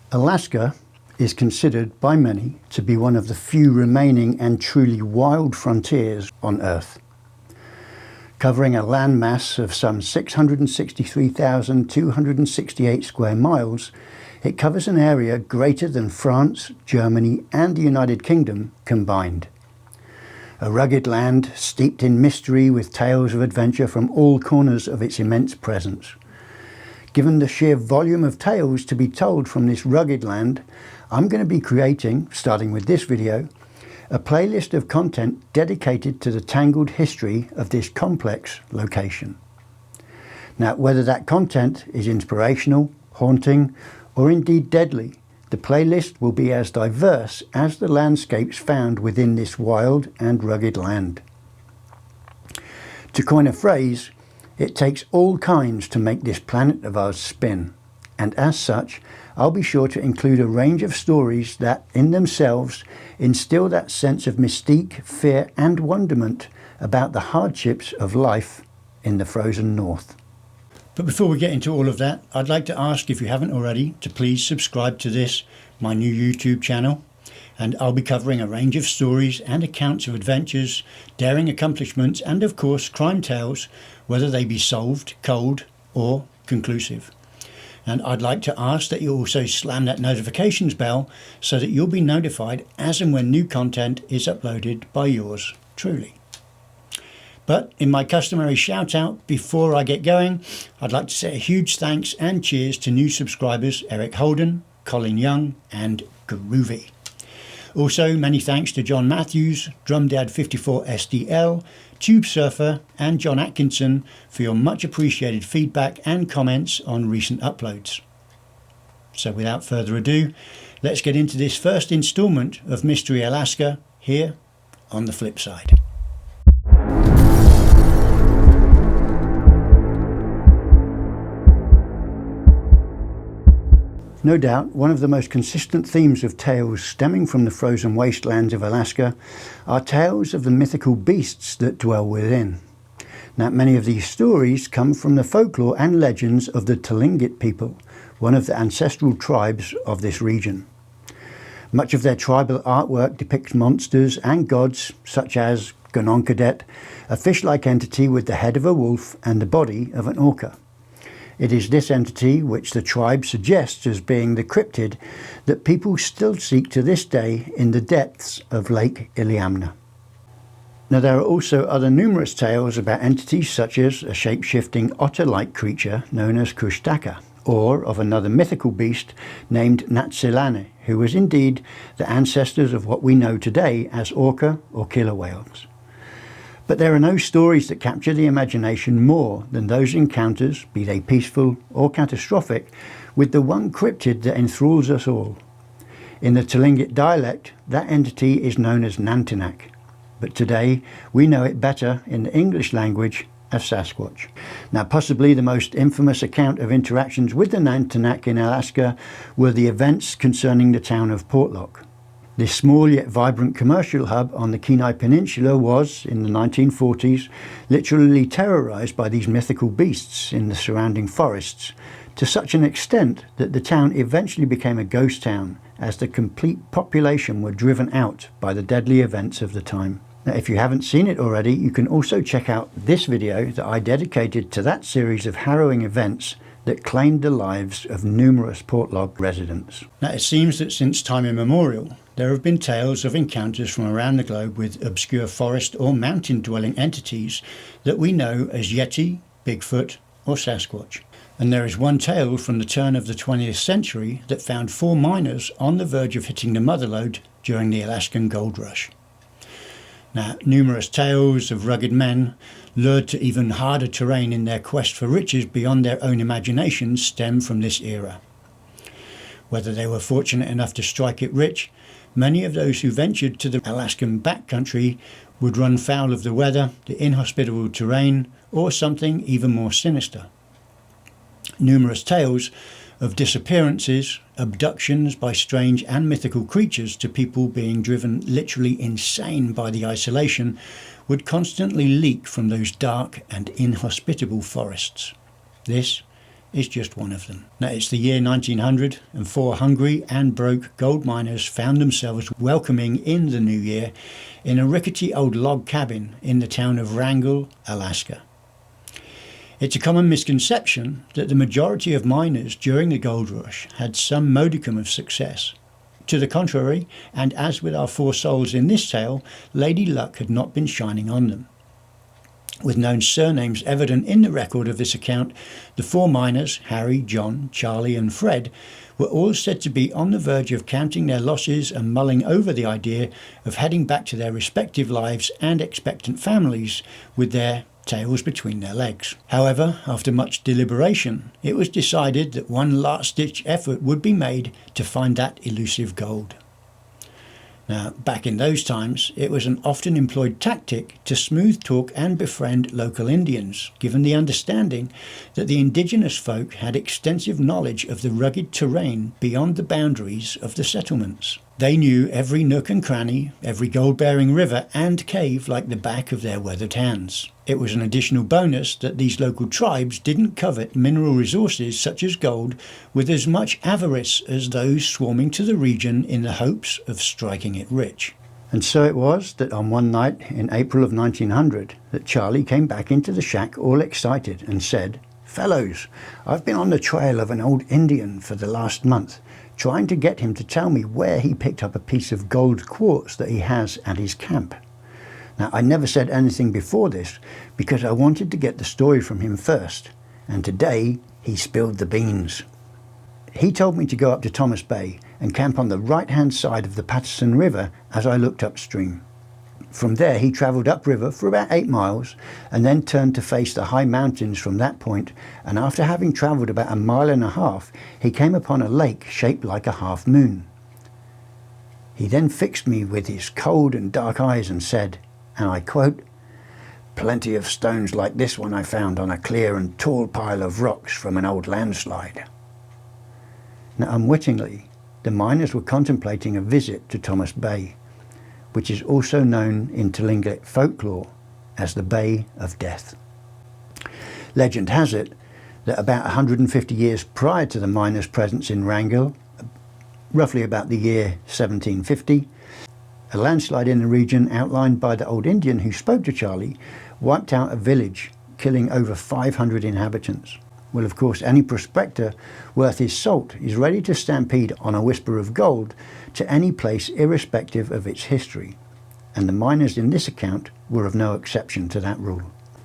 Alaska is considered by many to be one of the few remaining and truly wild frontiers on Earth. Covering a landmass of some 663,268 square miles, it covers an area greater than France, Germany and the United Kingdom combined. A rugged land steeped in mystery with tales of adventure from all corners of its immense presence. Given the sheer volume of tales to be told from this rugged land, I'm going to be creating, starting with this video, a playlist of content dedicated to the tangled history of this complex location. Now, whether that content is inspirational, haunting, or indeed deadly, the playlist will be as diverse as the landscapes found within this wild and rugged land. To coin a phrase, it takes all kinds to make this planet of ours spin, and as such, I'll be sure to include a range of stories that, in themselves, instill that sense of mystique, fear and wonderment about the hardships of life in the frozen north. But before we get into all of that, I'd like to ask, if you haven't already, to please subscribe to this, my new YouTube channel, and I'll be covering a range of stories and accounts of adventures, daring accomplishments and of course crime tales, whether they be solved, cold or conclusive. And I'd like to ask that you also slam that notifications bell so that you'll be notified as and when new content is uploaded by yours truly. But in my customary shout out before I get going, I'd like to say a huge thanks and cheers to new subscribers Eric Holden, Colin Young and Groovy. Also many thanks to John Matthews, DrumDad54SDL, Tube Surfer and John Atkinson for your much appreciated feedback and comments on recent uploads. So without further ado, let's get into this first instalment of Mystery Alaska here on the flip side. No doubt, one of the most consistent themes of tales stemming from the frozen wastelands of Alaska are tales of the mythical beasts that dwell within. Now, many of these stories come from the folklore and legends of the Tlingit people, one of the ancestral tribes of this region. Much of their tribal artwork depicts monsters and gods such as Gononkadet, a fish-like entity with the head of a wolf and the body of an orca. It is this entity, which the tribe suggests as being the cryptid, that people still seek to this day in the depths of Lake Iliamna. Now, there are also other numerous tales about entities such as a shape-shifting otter-like creature known as Kushtaka, or of another mythical beast named Natsilane, who was indeed the ancestors of what we know today as orca or killer whales. But there are no stories that capture the imagination more than those encounters, be they peaceful or catastrophic, with the one cryptid that enthralls us all. In the Tlingit dialect, that entity is known as Nantanak, but today we know it better in the English language as Sasquatch. Now, possibly the most infamous account of interactions with the Nantanak in Alaska were the events concerning the town of Portlock. This small yet vibrant commercial hub on the Kenai Peninsula was, in the 1940s, literally terrorised by these mythical beasts in the surrounding forests, to such an extent that the town eventually became a ghost town as the complete population were driven out by the deadly events of the time. Now, if you haven't seen it already, you can also check out this video that I dedicated to that series of harrowing events that claimed the lives of numerous Portlock residents. Now, it seems that since time immemorial, there have been tales of encounters from around the globe with obscure forest or mountain-dwelling entities that we know as Yeti, Bigfoot or Sasquatch. And there is one tale from the turn of the 20th century that found 4 miners on the verge of hitting the mother lode during the Alaskan gold rush. Now, numerous tales of rugged men lured to even harder terrain in their quest for riches beyond their own imaginations stem from this era. Whether they were fortunate enough to strike it rich, many of those who ventured to the Alaskan backcountry would run foul of the weather, the inhospitable terrain, or something even more sinister. Numerous tales of disappearances, abductions by strange and mythical creatures to people being driven literally insane by the isolation would constantly leak from those dark and inhospitable forests. This is just one of them. Now, it's the year 1900, and four hungry and broke gold miners found themselves welcoming in the new year in a rickety old log cabin in the town of Wrangell, Alaska. It's a common misconception that the majority of miners during the gold rush had some modicum of success. To the contrary, and as with our four souls in this tale, Lady Luck had not been shining on them. With known surnames evident in the record of this account, the four miners, Harry, John, Charlie and Fred, were all said to be on the verge of counting their losses and mulling over the idea of heading back to their respective lives and expectant families with their tails between their legs. However, after much deliberation, it was decided that one last-ditch effort would be made to find that elusive gold. Now, back in those times, it was an often employed tactic to smooth talk and befriend local Indians, given the understanding that the indigenous folk had extensive knowledge of the rugged terrain beyond the boundaries of the settlements. They knew every nook and cranny, every gold-bearing river and cave like the back of their weathered hands. It was an additional bonus that these local tribes didn't covet mineral resources such as gold with as much avarice as those swarming to the region in the hopes of striking it rich. And so it was that on one night in April of 1900 that Charlie came back into the shack all excited and said, "Fellows, I've been on the trail of an old Indian for the last month, trying to get him to tell me where he picked up a piece of gold quartz that he has at his camp." Now, I never said anything before this because I wanted to get the story from him first, and today he spilled the beans. He told me to go up to Thomas Bay and camp on the right-hand side of the Patterson River as I looked upstream. From there he travelled upriver for about 8 miles and then turned to face the high mountains from that point, and after having travelled about 1.5 miles, he came upon a lake shaped like a half moon. He then fixed me with his cold and dark eyes and said, and I quote, "Plenty of stones like this one I found on a clear and tall pile of rocks from an old landslide." Now, unwittingly, the miners were contemplating a visit to Thomas Bay, which is also known in Tlingit folklore as the Bay of Death. Legend has it that about 150 years prior to the miners' presence in Wrangell, roughly about the year 1750, a landslide in the region outlined by the old Indian who spoke to Charlie wiped out a village, killing over 500 inhabitants. Well, of course, any prospector worth his salt is ready to stampede on a whisper of gold to any place irrespective of its history, and the miners in this account were of no exception to that rule.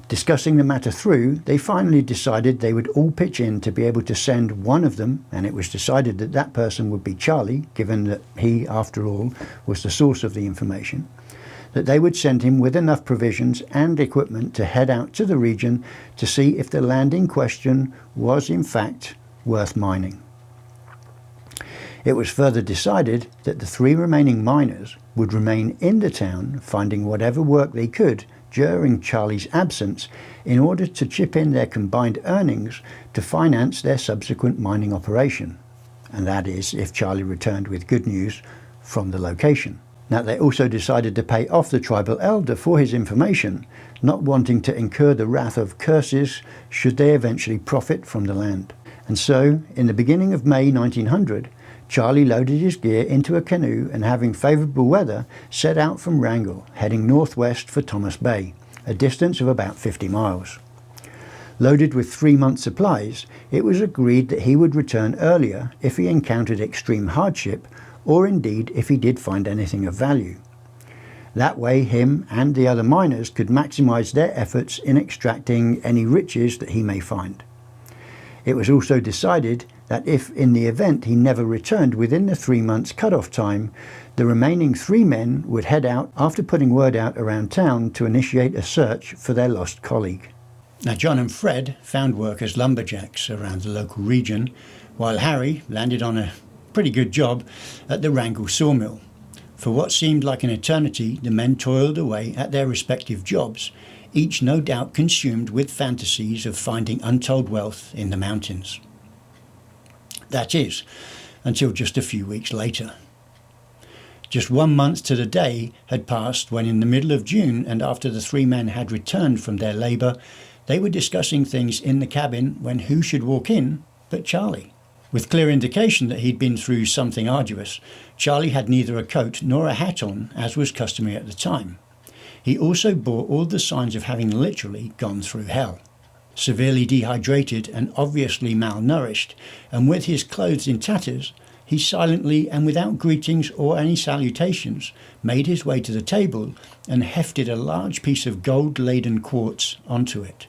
Discussing the matter through, they finally decided they would all pitch in to be able to send one of them, and it was decided that that person would be Charlie, given that he, after all, was the source of the information, that they would send him with enough provisions and equipment to head out to the region to see if the land in question was in fact worth mining. It was further decided that the 3 remaining miners would remain in the town, finding whatever work they could during Charlie's absence in order to chip in their combined earnings to finance their subsequent mining operation, and that is if Charlie returned with good news from the location. Now, they also decided to pay off the tribal elder for his information, not wanting to incur the wrath of curses should they eventually profit from the land. And so, in the beginning of May 1900, Charlie loaded his gear into a canoe and, having favourable weather, set out from Wrangell, heading northwest for Thomas Bay, a distance of about 50 miles. Loaded with 3 months' supplies, it was agreed that he would return earlier if he encountered extreme hardship, or indeed if he did find anything of value. That way him and the other miners could maximise their efforts in extracting any riches that he may find. It was also decided that if in the event he never returned within the 3 months cut-off time, the remaining 3 men would head out after putting word out around town to initiate a search for their lost colleague. Now, John and Fred found work as lumberjacks around the local region, while Harry landed on a pretty good job at the Wrangell sawmill. For what seemed like an eternity, the men toiled away at their respective jobs, each no doubt consumed with fantasies of finding untold wealth in the mountains. That is, until just a few weeks later. Just 1 month to the day had passed when, in the middle of June, and after the 3 men had returned from their labour, They were discussing things in the cabin when who should walk in but Charlie. With clear indication that he'd been through something arduous, Charlie had neither a coat nor a hat on, as was customary at the time. He also bore all the signs of having literally gone through hell. Severely dehydrated and obviously malnourished, and with his clothes in tatters, he silently and without greetings or any salutations made his way to the table and hefted a large piece of gold-laden quartz onto it.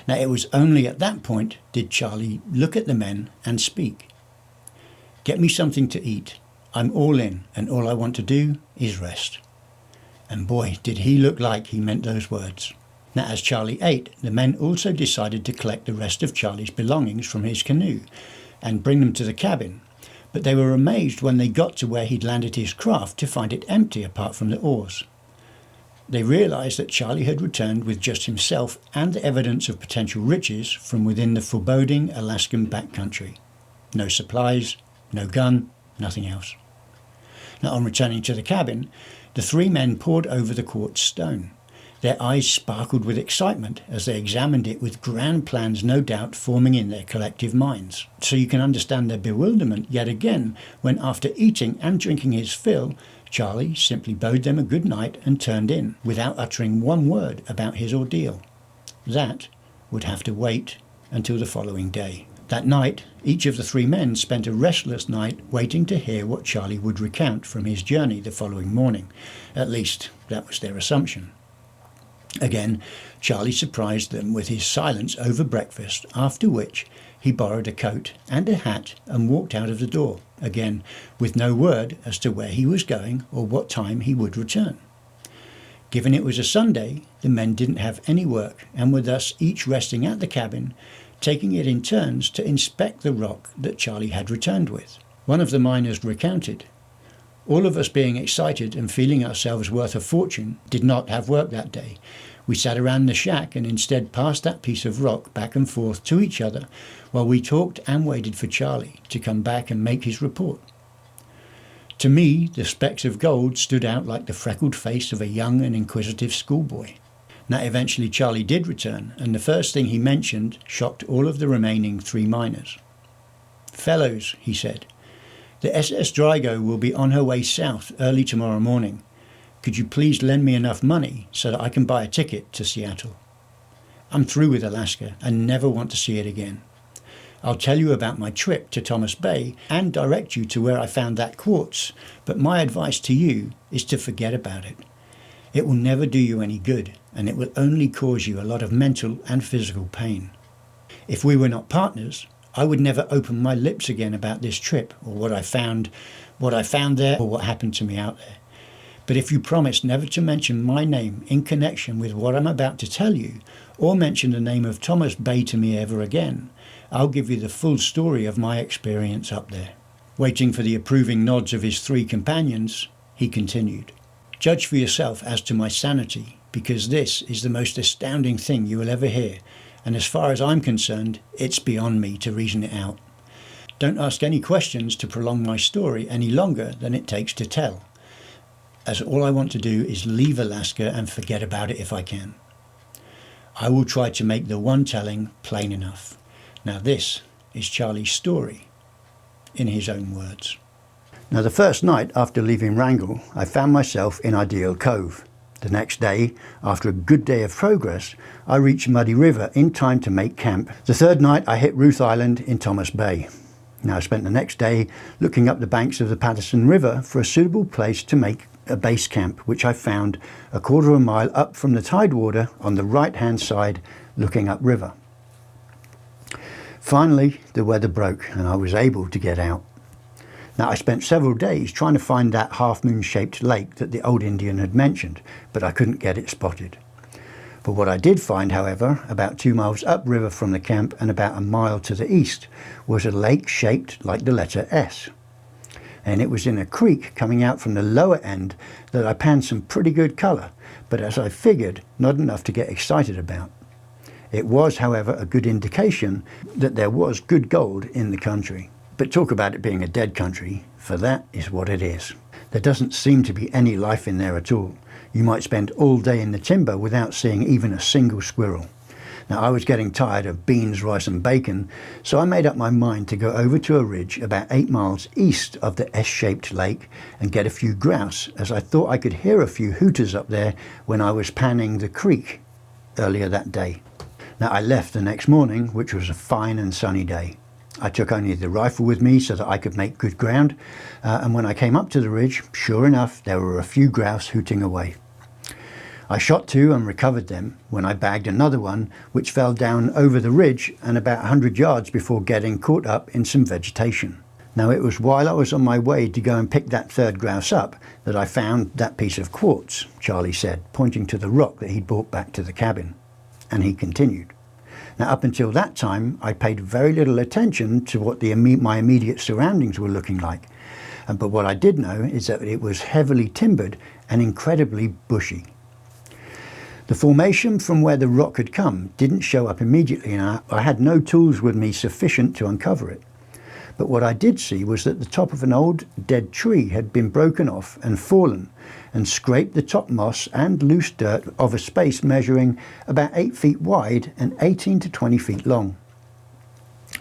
Now it was only at that point did Charlie look at the men and speak. "Get me something to eat. I'm all in, and all I want to do is rest." And boy, did he look like he meant those words. Now as Charlie ate, the men also decided to collect the rest of Charlie's belongings from his canoe and bring them to the cabin, but they were amazed when they got to where he'd landed his craft to find it empty apart from the oars. They realised that Charlie had returned with just himself and the evidence of potential riches from within the foreboding Alaskan backcountry. No supplies, no gun, nothing else. Now on returning to the cabin, the three men pored over the quartz stone. Their eyes sparkled with excitement as they examined it, with grand plans no doubt forming in their collective minds. So you can understand their bewilderment yet again when, after eating and drinking his fill, Charlie simply bade them a good night and turned in, without uttering one word about his ordeal. That would have to wait until the following day. That night, each of the three men spent a restless night waiting to hear what Charlie would recount from his journey the following morning. At least, that was their assumption. Again, Charlie surprised them with his silence over breakfast, after which he borrowed a coat and a hat and walked out of the door, again with no word as to where he was going or what time he would return. Given it was a Sunday, the men didn't have any work and were thus each resting at the cabin, taking it in turns to inspect the rock that Charlie had returned with. One of the miners recounted, "All of us being excited and feeling ourselves worth a fortune did not have work that day. We sat around the shack and instead passed that piece of rock back and forth to each other while we talked and waited for Charlie to come back and make his report. To me, the specks of gold stood out like the freckled face of a young and inquisitive schoolboy." Now eventually Charlie did return, and the first thing he mentioned shocked all of the remaining three miners. "Fellows," he said, "the SS Drygo will be on her way south early tomorrow morning. Could you please lend me enough money so that I can buy a ticket to Seattle? I'm through with Alaska and never want to see it again. I'll tell you about my trip to Thomas Bay and direct you to where I found that quartz, but my advice to you is to forget about it. It will never do you any good, and it will only cause you a lot of mental and physical pain. If we were not partners, I would never open my lips again about this trip or what I found there or what happened to me out there. But if you promise never to mention my name in connection with what I'm about to tell you, or mention the name of Thomas Bay to me ever again, I'll give you the full story of my experience up there." Waiting for the approving nods of his three companions, he continued, "Judge for yourself as to my sanity, because this is the most astounding thing you will ever hear, and as far as I'm concerned, it's beyond me to reason it out. Don't ask any questions to prolong my story any longer than it takes to tell, as all I want to do is leave Alaska and forget about it if I can. I will try to make the one telling plain enough." Now this is Charlie's story, in his own words. Now the first night after leaving Wrangell, I found myself in Ideal Cove. The next day, after a good day of progress, I reached Muddy River in time to make camp. The third night I hit Ruth Island in Thomas Bay. Now I spent the next day looking up the banks of the Patterson River for a suitable place to make a base camp, which I found a quarter of a mile up from the tidewater on the right hand side looking upriver. Finally the weather broke and I was able to get out. Now I spent several days trying to find that half-moon shaped lake that the old Indian had mentioned, but I couldn't get it spotted. But what I did find, however, about 2 miles upriver from the camp and about a mile to the east, was a lake shaped like the letter S. And it was in a creek coming out from the lower end that I panned some pretty good colour, but as I figured, not enough to get excited about. It was, however, a good indication that there was good gold in the country. But talk about it being a dead country, for that is what it is. There doesn't seem to be any life in there at all. You might spend all day in the timber without seeing even a single squirrel. Now, I was getting tired of beans, rice and bacon, so I made up my mind to go over to a ridge about 8 miles east of the S-shaped lake and get a few grouse, as I thought I could hear a few hooters up there when I was panning the creek earlier that day. Now, I left the next morning, which was a fine and sunny day. I took only the rifle with me so that I could make good ground, and when I came up to the ridge, sure enough, there were a few grouse hooting away. I shot 2 and recovered them when I bagged another one, which fell down over the ridge and about 100 yards before getting caught up in some vegetation. Now, it was while I was on my way to go and pick that third grouse up that I found that piece of quartz, Charlie said, pointing to the rock that he'd brought back to the cabin. And he continued. Now, up until that time, I paid very little attention to what my immediate surroundings were looking like. But what I did know is that it was heavily timbered and incredibly bushy. The formation from where the rock had come didn't show up immediately, and I had no tools with me sufficient to uncover it. But what I did see was that the top of an old dead tree had been broken off and fallen and scraped the top moss and loose dirt of a space measuring about 8 feet wide and 18 to 20 feet long.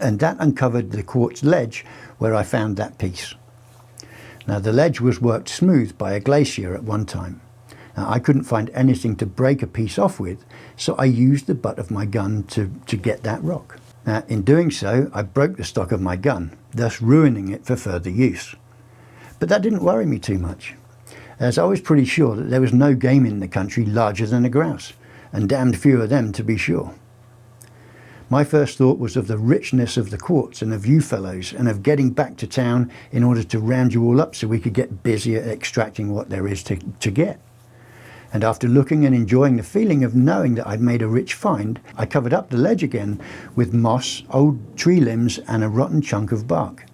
And that uncovered the quartz ledge where I found that piece. Now, the ledge was worked smooth by a glacier at one time. Now, I couldn't find anything to break a piece off with, so I used the butt of my gun to get that rock. Now, in doing so, I broke the stock of my gun, thus ruining it for further use. But that didn't worry me too much, as I was pretty sure that there was no game in the country larger than a grouse, and damned few of them to be sure. My first thought was of the richness of the quartz and of you fellows, and of getting back to town in order to round you all up so we could get busy at extracting what there is to get. And after looking and enjoying the feeling of knowing that I'd made a rich find, I covered up the ledge again with moss, old tree limbs and a rotten chunk of bark.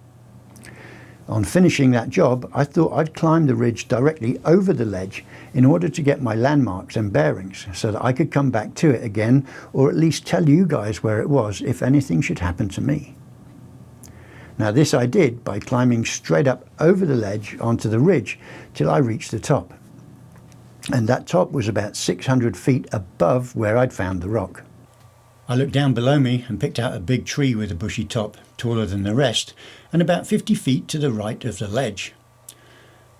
On finishing that job, I thought I'd climb the ridge directly over the ledge in order to get my landmarks and bearings so that I could come back to it again, or at least tell you guys where it was if anything should happen to me. Now, this I did by climbing straight up over the ledge onto the ridge till I reached the top. And that top was about 600 feet above where I'd found the rock. I looked down below me and picked out a big tree with a bushy top, taller than the rest, and about 50 feet to the right of the ledge.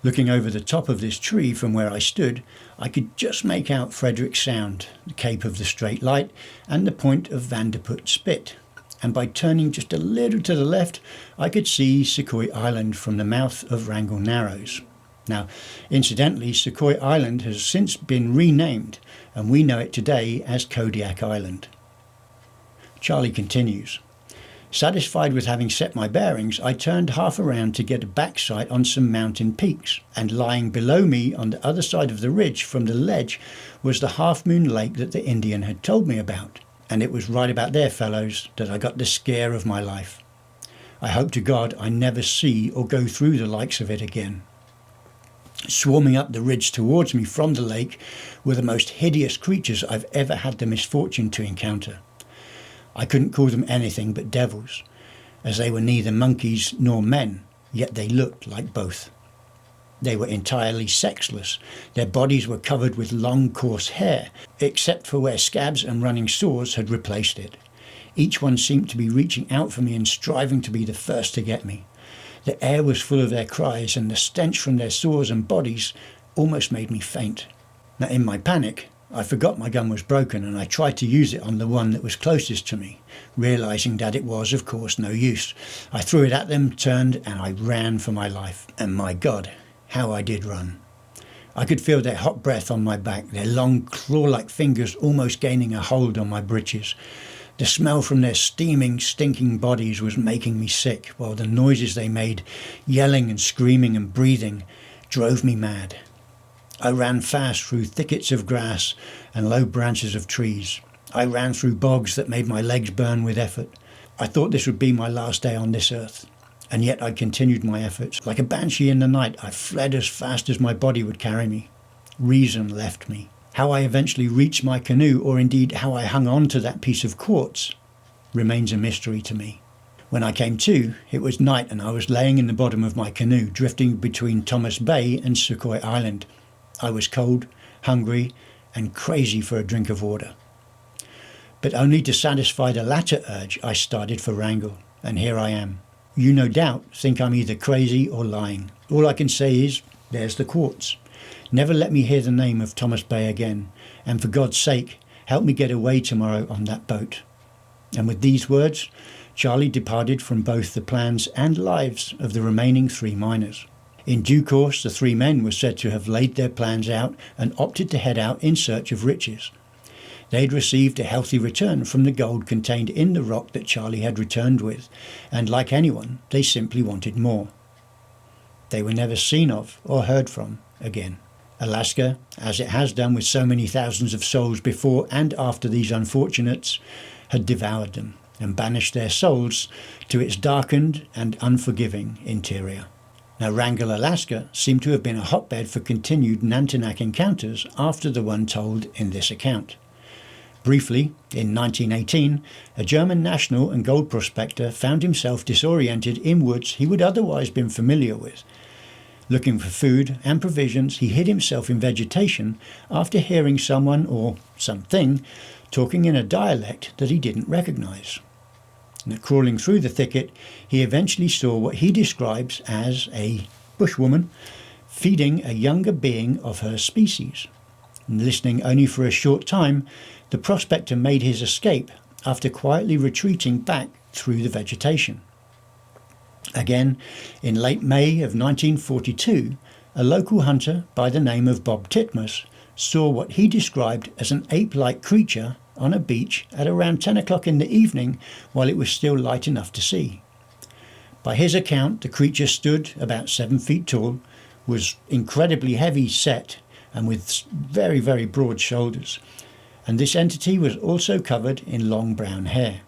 Looking over the top of this tree from where I stood, I could just make out Frederick Sound, the Cape of the Straight Light, and the point of Vanderput Spit. And by turning just a little to the left, I could see Secoy Island from the mouth of Wrangell Narrows. Now, incidentally, Secoy Island has since been renamed, and we know it today as Kodiak Island. Charlie continues. Satisfied with having set my bearings, I turned half around to get a back sight on some mountain peaks, and lying below me on the other side of the ridge from the ledge was the Half Moon Lake that the Indian had told me about. And it was right about there, fellows, that I got the scare of my life. I hope to God I never see or go through the likes of it again. Swarming up the ridge towards me from the lake were the most hideous creatures I've ever had the misfortune to encounter. I couldn't call them anything but devils, as they were neither monkeys nor men, yet they looked like both. They were entirely sexless. Their bodies were covered with long, coarse hair, except for where scabs and running sores had replaced it. Each one seemed to be reaching out for me and striving to be the first to get me. The air was full of their cries, and the stench from their sores and bodies almost made me faint. Now, in my panic, I forgot my gun was broken, and I tried to use it on the one that was closest to me, realizing that it was, of course, no use. I threw it at them, turned, and I ran for my life. And my God, how I did run. I could feel their hot breath on my back, their long claw-like fingers almost gaining a hold on my breeches. The smell from their steaming, stinking bodies was making me sick, while the noises they made, yelling and screaming and breathing, drove me mad. I ran fast through thickets of grass and low branches of trees. I ran through bogs that made my legs burn with effort. I thought this would be my last day on this earth, and yet I continued my efforts. Like a banshee in the night, I fled as fast as my body would carry me. Reason left me. How I eventually reached my canoe, or indeed how I hung on to that piece of quartz, remains a mystery to me. When I came to, it was night and I was laying in the bottom of my canoe, drifting between Thomas Bay and Sukhoi Island. I was cold, hungry, and crazy for a drink of water. But only to satisfy the latter urge, I started for Wrangell, and here I am. You no doubt think I'm either crazy or lying. All I can say is, there's the quartz. Never let me hear the name of Thomas Bay again, and for God's sake, help me get away tomorrow on that boat. And with these words, Charlie departed from both the plans and lives of the remaining 3 miners. In due course, the 3 men were said to have laid their plans out and opted to head out in search of riches. They'd received a healthy return from the gold contained in the rock that Charlie had returned with, and like anyone, they simply wanted more. They were never seen of or heard from again. Alaska, as it has done with so many thousands of souls before and after these unfortunates, had devoured them and banished their souls to its darkened and unforgiving interior. Now, Wrangell, Alaska seemed to have been a hotbed for continued Nantanak encounters after the one told in this account. Briefly, in 1918, a German national and gold prospector found himself disoriented in woods he would otherwise been familiar with. Looking for food and provisions, he hid himself in vegetation after hearing someone or something talking in a dialect that he didn't recognize. Now, crawling through the thicket, he eventually saw what he describes as a bushwoman feeding a younger being of her species. And listening only for a short time, the prospector made his escape after quietly retreating back through the vegetation. Again, in late May of 1942, a local hunter by the name of Bob Titmus saw what he described as an ape-like creature on a beach at around 10 o'clock in the evening while it was still light enough to see. By his account, the creature stood about 7 feet tall, was incredibly heavy set and with very, very broad shoulders, and this entity was also covered in long brown hair.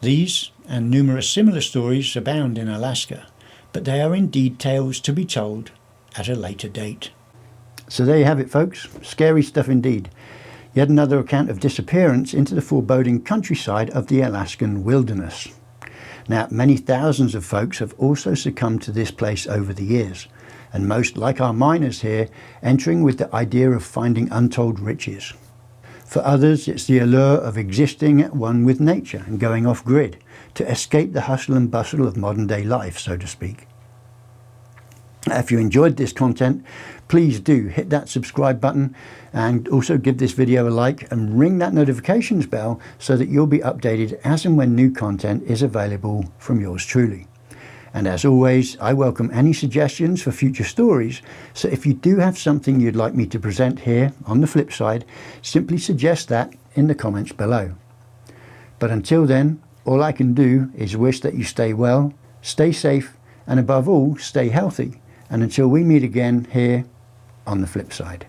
These and numerous similar stories abound in Alaska, but they are indeed tales to be told at a later date. So there you have it, folks. Scary stuff indeed. Yet another account of disappearance into the foreboding countryside of the Alaskan wilderness. Now, many thousands of folks have also succumbed to this place over the years, and most, like our miners here, entering with the idea of finding untold riches. For others, it's the allure of existing at one with nature and going off grid to escape the hustle and bustle of modern day life, so to speak. If you enjoyed this content, please do hit that subscribe button and also give this video a like and ring that notifications bell so that you'll be updated as and when new content is available from yours truly. And as always, I welcome any suggestions for future stories, so if you do have something you'd like me to present here on the flip side, simply suggest that in the comments below. But until then, all I can do is wish that you stay well, stay safe, and above all, stay healthy. And until we meet again here on the flip side.